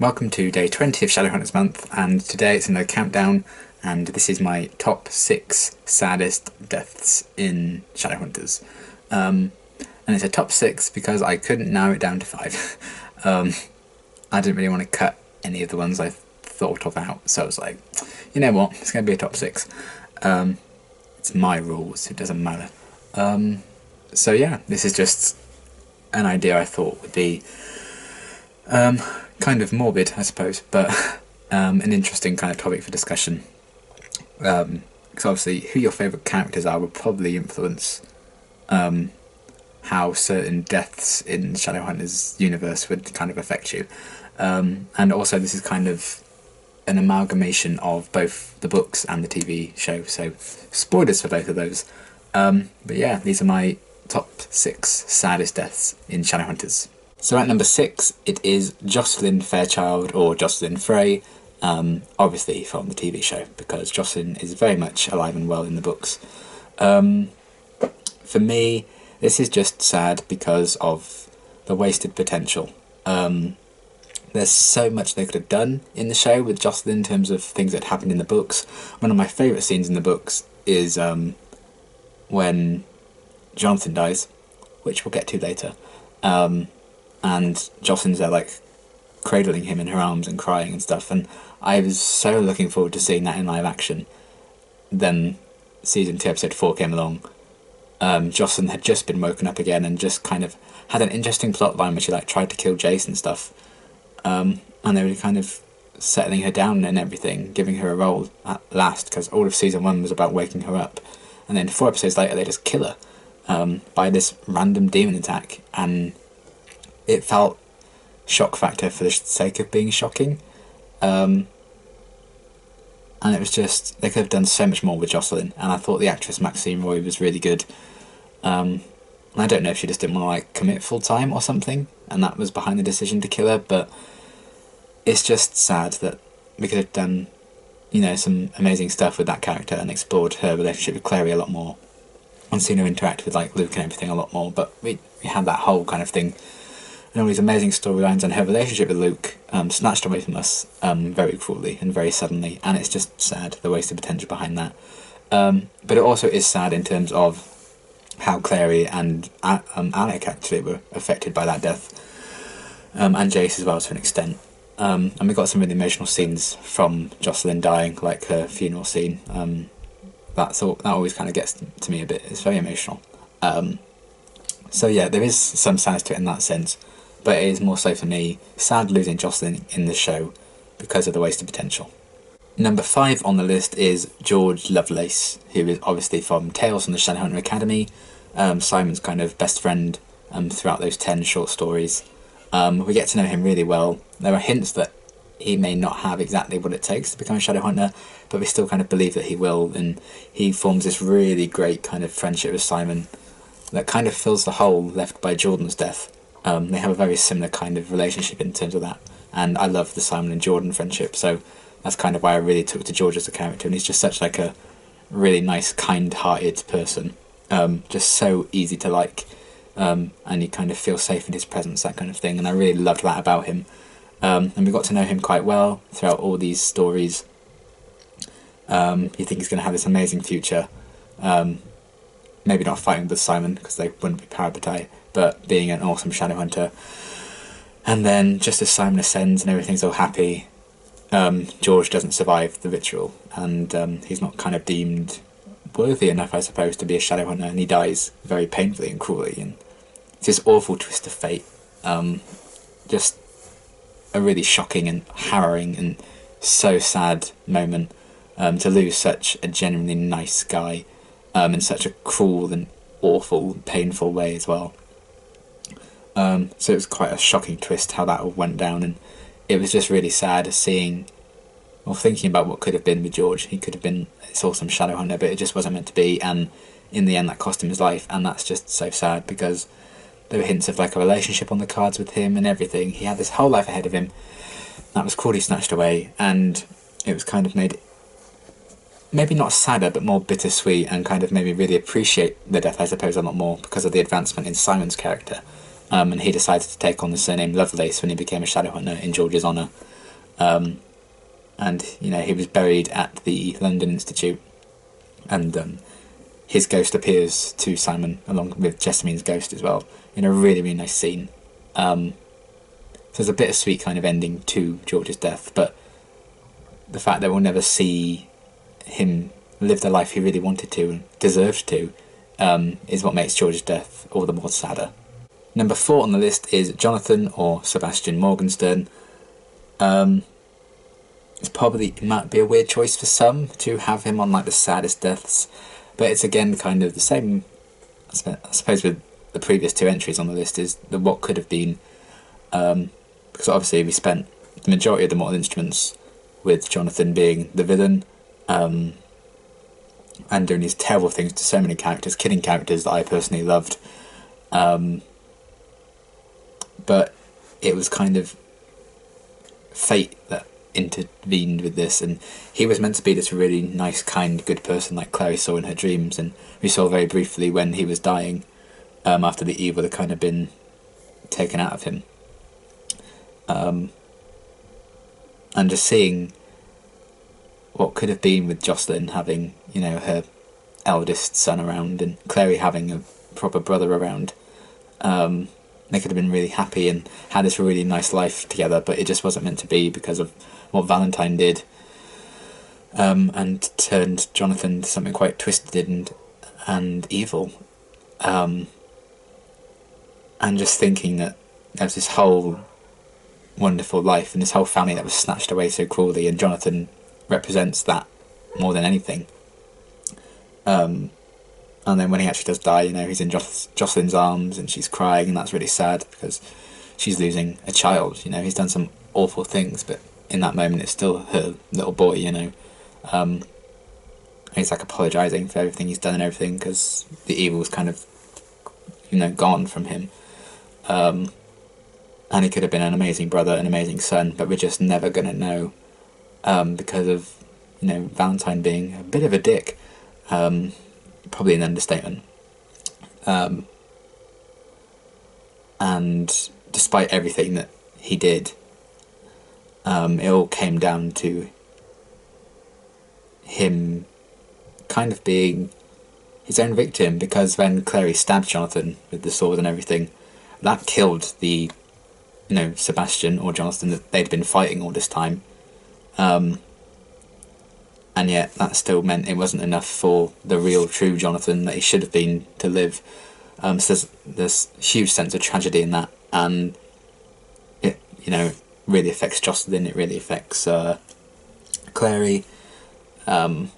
Welcome to day 20 of Shadowhunters month, and today it's another countdown, and this is my top 6 saddest deaths in Shadowhunters. And it's a top 6 because I couldn't narrow it down to 5. I didn't really want to cut any of the ones I thought of out, so I was like, you know what, it's going to be a top 6. It's my rules, it doesn't matter. So yeah, this is just an idea I thought would be kind of morbid, I suppose, but an interesting kind of topic for discussion. Because obviously who your favourite characters are will probably influence how certain deaths in Shadowhunters universe would kind of affect you. And also this is kind of an amalgamation of both the books and the TV show, so spoilers for both of those. But yeah, these are my top 6 saddest deaths in Shadowhunters. So at number 6, it is Jocelyn Fairchild, or Jocelyn Frey, obviously from the TV show, because Jocelyn is very much alive and well in the books. For me, this is just sad because of the wasted potential. There's so much they could have done in the show with Jocelyn in terms of things that happened in the books. One of my favourite scenes in the books is when Jonathan dies, which we'll get to later. And Jocelyn's there like cradling him in her arms and crying and stuff, and I was so looking forward to seeing that in live action. Then season 2 episode 4 came along. Jocelyn had just been woken up again and just kind of had an interesting plot line where she like tried to kill Jace and stuff, and they were kind of settling her down and everything, giving her a role at last, because all of season 1 was about waking her up, and then 4 episodes later they just kill her by this random demon attack, and it felt shock factor for the sake of being shocking. And it was just, they could have done so much more with Jocelyn, and I thought the actress Maxine Roy was really good. I don't know if she just didn't want to like commit full time or something, and that was behind the decision to kill her, but it's just sad that we could have done, you know, some amazing stuff with that character and explored her relationship with Clary a lot more, and seen her interact with like Luke and everything a lot more, but we had that whole kind of thing and all these amazing storylines, and her relationship with Luke snatched away from us very cruelly and very suddenly, and it's just sad, the wasted potential behind that. But it also is sad in terms of how Clary and Alec actually were affected by that death, and Jace as well to an extent. And we got some really emotional scenes from Jocelyn dying, like her funeral scene. That always kind of gets to me a bit. It's very emotional. So yeah, there is some sadness to it in that sense, but it is more so for me sad losing Jocelyn in the show because of the wasted potential. Number 5 on the list is George Lovelace, who is obviously from Tales from the Shadowhunter Academy, Simon's kind of best friend throughout those 10 short stories. We get to know him really well. There are hints that he may not have exactly what it takes to become a Shadowhunter, but we still kind of believe that he will, and he forms this really great kind of friendship with Simon that kind of fills the hole left by Jordan's death. They have a very similar kind of relationship in terms of that, and I love the Simon and Jordan friendship, so that's kind of why I really took to George as a character, and he's just such like a really nice, kind-hearted person, just so easy to like, and you kind of feel safe in his presence, that kind of thing, and I really loved that about him. And we got to know him quite well throughout all these stories. You think he's going to have this amazing future, maybe not fighting with Simon because they wouldn't be parabatai, but being an awesome Shadowhunter. And then just as Simon ascends and everything's all happy, George doesn't survive the ritual, and he's not kind of deemed worthy enough, I suppose, to be a Shadowhunter, and he dies very painfully and cruelly, and it's this awful twist of fate. Just a really shocking and harrowing and so sad moment, to lose such a genuinely nice guy in such a cruel and awful, painful way as well. So it was quite a shocking twist how that all went down, and it was just really sad seeing, or thinking about what could have been with George. He could have been this awesome Shadowhunter, but it just wasn't meant to be, and in the end that cost him his life, and that's just so sad because there were hints of like a relationship on the cards with him and everything. He had this whole life ahead of him that was cruelly snatched away, and it was kind of made maybe not sadder but more bittersweet, and kind of made me really appreciate the death, I suppose, a lot more because of the advancement in Simon's character. And he decided to take on the surname Lovelace when he became a Shadowhunter in George's honour. And he was buried at the London Institute, and his ghost appears to Simon along with Jessamine's ghost as well in a really, really nice scene. So there's a bittersweet kind of ending to George's death, but the fact that we'll never see him live the life he really wanted to and deserved to is what makes George's death all the more sadder. Number 4 on the list is Jonathan, or Sebastian Morgenstern. It might be a weird choice for some to have him on like the saddest deaths, but it's again kind of the same, I suppose, with the previous 2 entries on the list, is the what could have been, because obviously we spent the majority of the Mortal Instruments with Jonathan being the villain, and doing these terrible things to so many characters, killing characters that I personally loved, but it was kind of fate that intervened with this, and he was meant to be this really nice, kind, good person like Clary saw in her dreams, and we saw very briefly when he was dying, after the evil had kind of been taken out of him, and just seeing what could have been with Jocelyn having her eldest son around, and Clary having a proper brother around. They could have been really happy and had this really nice life together, but it just wasn't meant to be because of what Valentine did, and turned Jonathan into something quite twisted and evil. And just thinking that there was this whole wonderful life and this whole family that was snatched away so cruelly, and Jonathan represents that more than anything. And then when he actually does die, he's in Jocelyn's arms and she's crying, and that's really sad because she's losing a child. He's done some awful things, but in that moment it's still her little boy, he's like apologising for everything he's done and everything, because the evil's kind of, gone from him. And he could have been an amazing brother, an amazing son, but we're just never going to know, because of, Valentine being a bit of a dick. Probably an understatement. And despite everything that he did, it all came down to him kind of being his own victim, because when Clary stabbed Jonathan with the sword and everything, that killed the, Sebastian or Jonathan that they'd been fighting all this time. And yet that still meant it wasn't enough for the real, true Jonathan that he should have been to live. So there's huge sense of tragedy in that, and it, really affects Jocelyn, it really affects Clary, and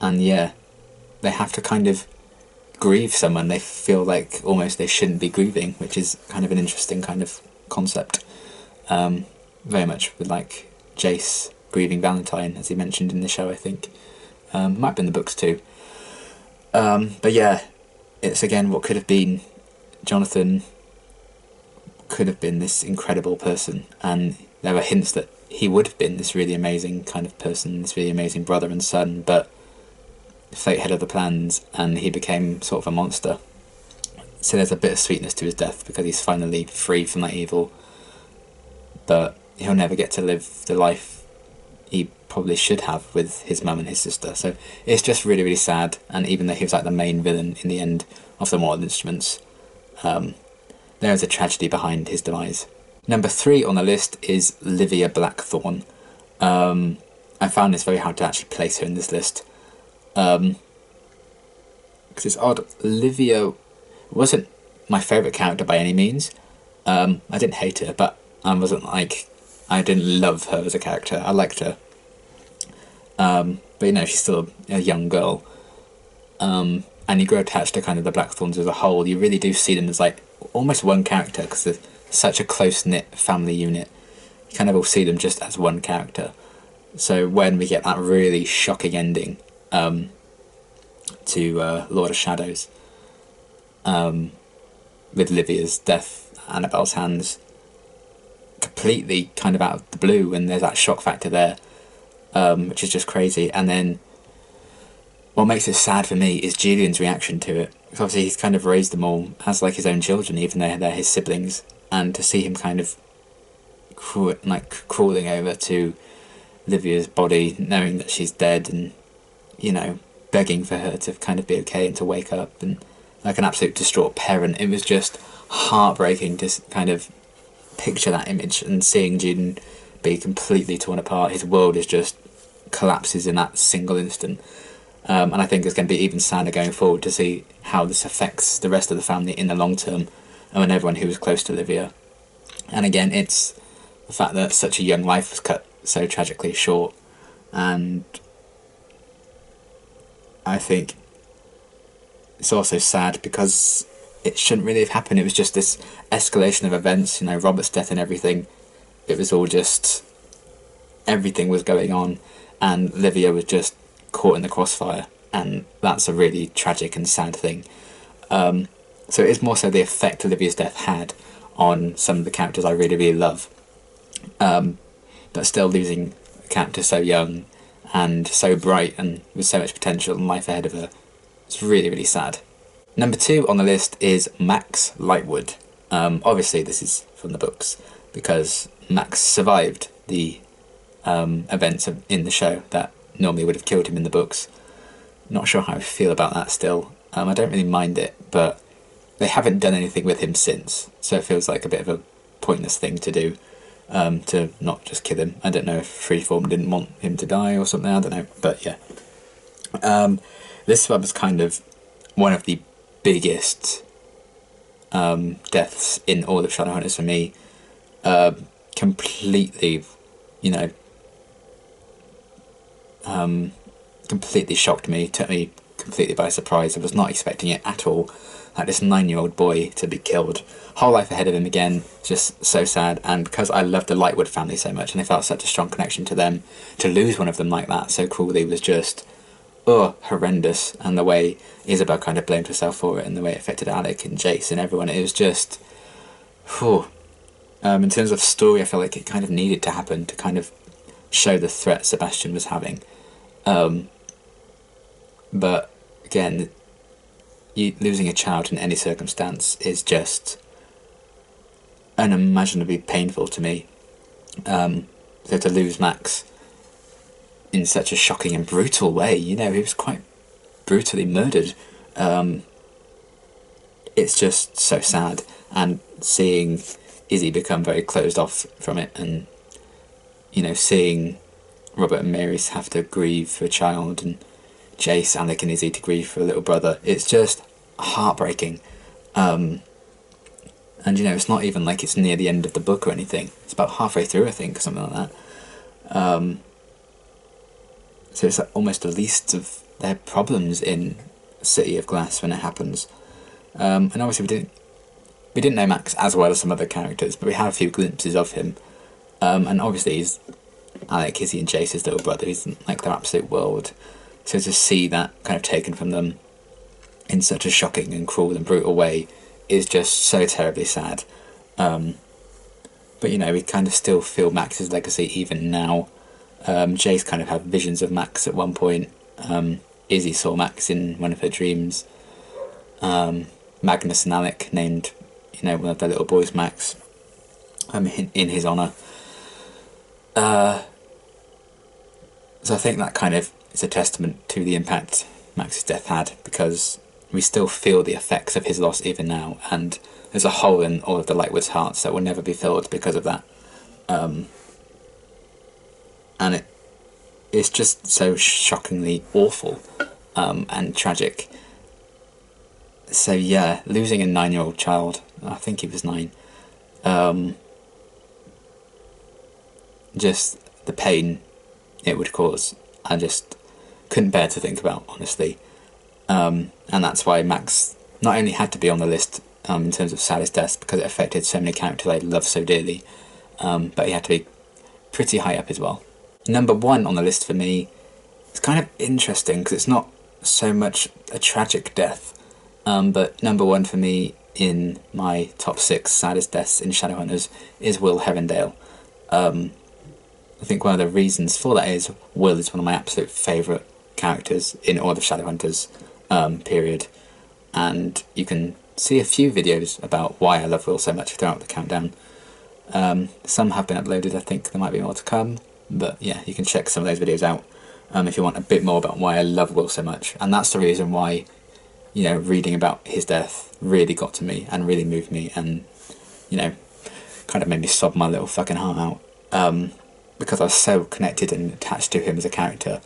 yeah, they have to kind of grieve someone they feel like almost they shouldn't be grieving, which is kind of an interesting kind of concept. Very much with like Jace grieving Valentine, as he mentioned in the show, I think. Might be in the books too. But yeah, it's again what could have been. Jonathan could have been this incredible person, and there were hints that he would have been this really amazing kind of person, this really amazing brother and son, but fate had other plans and he became sort of a monster. So there's a bit of sweetness to his death because he's finally free from that evil, but he'll never get to live the life he probably should have with his mum and his sister. So it's just really, really sad, and even though he was like the main villain in the end of the Mortal Instruments, there is a tragedy behind his demise. Number 3 on the list is Livia Blackthorne. I found this very hard to actually place her in this list, because it's odd. Livia wasn't my favourite character by any means. I didn't hate her, but I didn't love her as a character. I liked her. But she's still a young girl. And you grow attached to kind of the Blackthorns as a whole. You really do see them as like almost one character, because they're such a close-knit family unit. You kind of all see them just as one character. So when we get that really shocking ending to Lord of Shadows, with Livia's death at Annabelle's hands, completely kind of out of the blue, and there's that shock factor there, which is just crazy. And then what makes it sad for me is Julian's reaction to it, because obviously he's kind of raised them all as like his own children, even though they're his siblings, and to see him kind of crawling over to Livia's body, knowing that she's dead, and you know, begging for her to kind of be okay and to wake up, and like an absolute distraught parent. It was just heartbreaking to kind of picture that image and seeing Juden be completely torn apart. His world is just collapses in that single instant. And I think it's going to be even sadder going forward to see how this affects the rest of the family in the long term, and everyone who was close to Livia. And again, it's the fact that such a young life was cut so tragically short, and I think it's also sad because it shouldn't really have happened. It was just this escalation of events, you know, Robert's death and everything. It was all just, everything was going on, and Livia was just caught in the crossfire, and that's a really tragic and sad thing. So it is more so the effect Olivia's death had on some of the characters I really, really love. But still, losing a character so young and so bright and with so much potential and life ahead of her, it's really, really sad. Number 2 on the list is Max Lightwood. Obviously this is from the books, because Max survived the events in the show that normally would have killed him in the books. Not sure how I feel about that still. I don't really mind it, but they haven't done anything with him since, so it feels like a bit of a pointless thing to do, to not just kill him. I don't know if Freeform didn't want him to die or something, I don't know, but yeah. This one was kind of one of the biggest deaths in all of Shadowhunters for me. Completely, you know, completely shocked me, took me completely by surprise. I was not expecting it at all. Like, this 9-year-old boy to be killed, whole life ahead of him again, just so sad. And because I loved the Lightwood family so much and I felt such a strong connection to them, to lose one of them like that so cruelly was just horrendous. And the way Isabel kind of blamed herself for it, and the way it affected Alec and Jace and everyone, it was just in terms of story, I feel like it kind of needed to happen to kind of show the threat Sebastian was having. But again, losing a child in any circumstance is just unimaginably painful to me. So to lose Max in such a shocking and brutal way, you know, he was quite brutally murdered. It's just so sad, and seeing Izzy become very closed off from it, and you know, seeing Robert and Mary's have to grieve for a child, and Jace, Alec and Izzy to grieve for a little brother. It's just heartbreaking. And you know, it's not even like it's near the end of the book or anything. It's about halfway through, I think, or something like that. So it's like almost the least of their problems in City of Glass when it happens. And obviously we didn't know Max as well as some other characters, but we had a few glimpses of him. And obviously he's Alec, Izzy and Jace's little brother. He's like their absolute world. So to see that kind of taken from them in such a shocking and cruel and brutal way is just so terribly sad. But you know, we kind of still feel Max's legacy even now. Jace kind of had visions of Max at one point. Izzy saw Max in one of her dreams. Magnus and Alec named, you know, one of their little boys Max, in his honour. So I think that kind of is a testament to the impact Max's death had, because we still feel the effects of his loss even now, and there's a hole in all of the Lightwood's hearts that will never be filled because of that. And it's just so shockingly awful and tragic. So yeah, losing a 9-year-old child, I think he was 9, just the pain it would cause, I just couldn't bear to think about, honestly. And that's why Max not only had to be on the list in terms of saddest deaths, because it affected so many characters I love so dearly, but he had to be pretty high up as well. Number 1 on the list for me is kind of interesting, because it's not so much a tragic death, but number 1 for me in my top 6 saddest deaths in Shadowhunters is Will Herondale. I think one of the reasons for that is Will is one of my absolute favourite characters in all of Shadowhunters, period. And you can see a few videos about why I love Will so much throughout the countdown. Some have been uploaded. I think there might be more to come, but yeah, you can check some of those videos out if you want a bit more about why I love Will so much. And that's the reason why, you know, reading about his death really got to me and really moved me, and, you know, kind of made me sob my little fucking heart out, because I was so connected and attached to him as a character.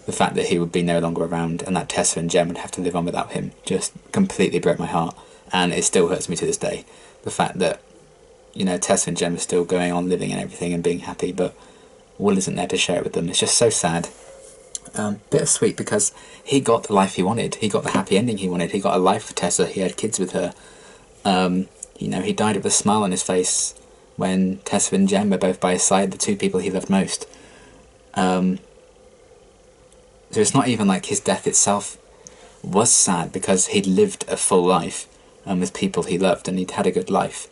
The fact that he would be no longer around and that Tessa and Jem would have to live on without him just completely broke my heart, and it still hurts me to this day. The fact that, you know, Tessa and Jem are still going on living and everything and being happy, but Will isn't there to share it with them. It's just so sad. Bittersweet, because he got the life he wanted. He got the happy ending he wanted. He got a life with Tessa. He had kids with her. You know, he died with a smile on his face when Tessa and Jem were both by his side, the two people he loved most. So it's not even like his death itself was sad, because he'd lived a full life with people he loved, and he'd had a good life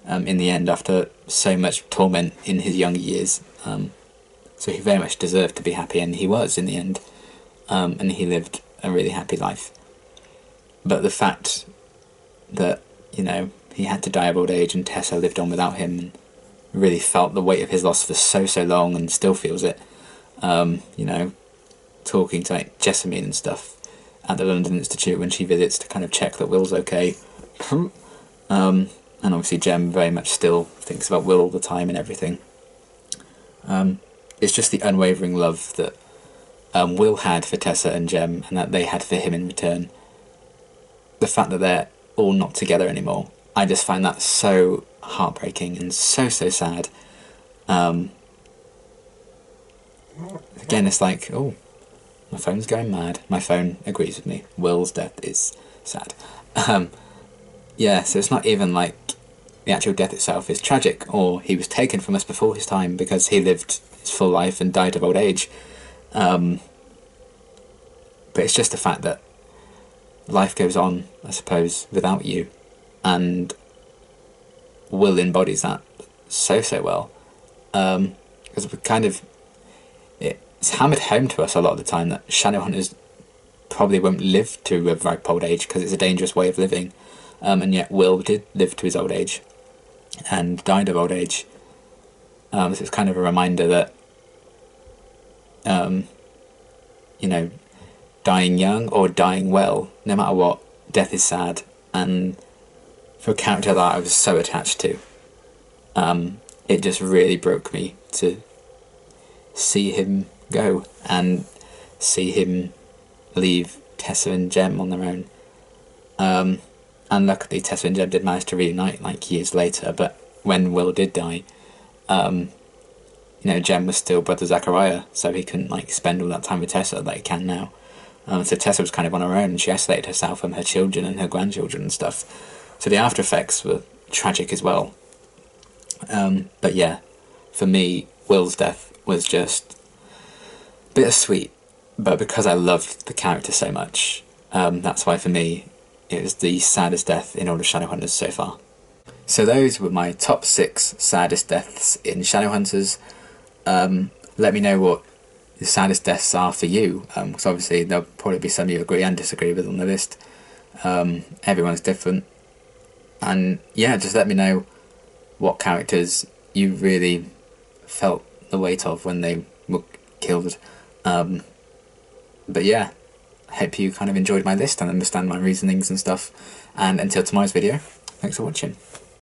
in the end after so much torment in his younger years. So he very much deserved to be happy, and he was in the end, and he lived a really happy life. But the fact that, you know, he had to die of old age and Tessa lived on without him, and really felt the weight of his loss for so long, and still feels it. You know, talking to like Jessamine and stuff at the London Institute when she visits to kind of check that Will's okay. And obviously Jem very much still thinks about Will all the time and everything. It's just the unwavering love that Will had for Tessa and Jem, and that they had for him in return. The fact that they're all not together anymore, I just find that so heartbreaking and so sad. Again, it's like, oh, my phone's going mad. My phone agrees with me. Will's death is sad. Yeah, so it's not even like the actual death itself is tragic, or he was taken from us before his time because he lived his full life and died of old age. But it's just the fact that life goes on, I suppose, without you, and Will embodies that so well. Because we kind of, it's hammered home to us a lot of the time that Shadowhunters probably won't live to a ripe old age because it's a dangerous way of living, and yet Will did live to his old age and died of old age. So it's kind of a reminder that, you know, dying young or dying well, no matter what, death is sad. And for a character that I was so attached to, it just really broke me to see him go and see him leave Tessa and Jem on their own. And luckily Tessa and Jem did manage to reunite like years later, but when Will did die, you know, Jem was still Brother Zachariah, so he couldn't like spend all that time with Tessa like he can now. So Tessa was kind of on her own, and she isolated herself from her children and her grandchildren and stuff. So the after effects were tragic as well. But yeah, for me, Will's death was just bittersweet, but because I loved the character so much, that's why for me it was the saddest death in all of Shadowhunters so far. So those were my top 6 saddest deaths in Shadowhunters. Let me know what the saddest deaths are for you, because obviously there'll probably be some you agree and disagree with on the list. Everyone's different, and yeah, just let me know what characters you really felt the weight of when they were killed. But yeah, I hope you kind of enjoyed my list and understand my reasonings and stuff, and until tomorrow's video, thanks for watching.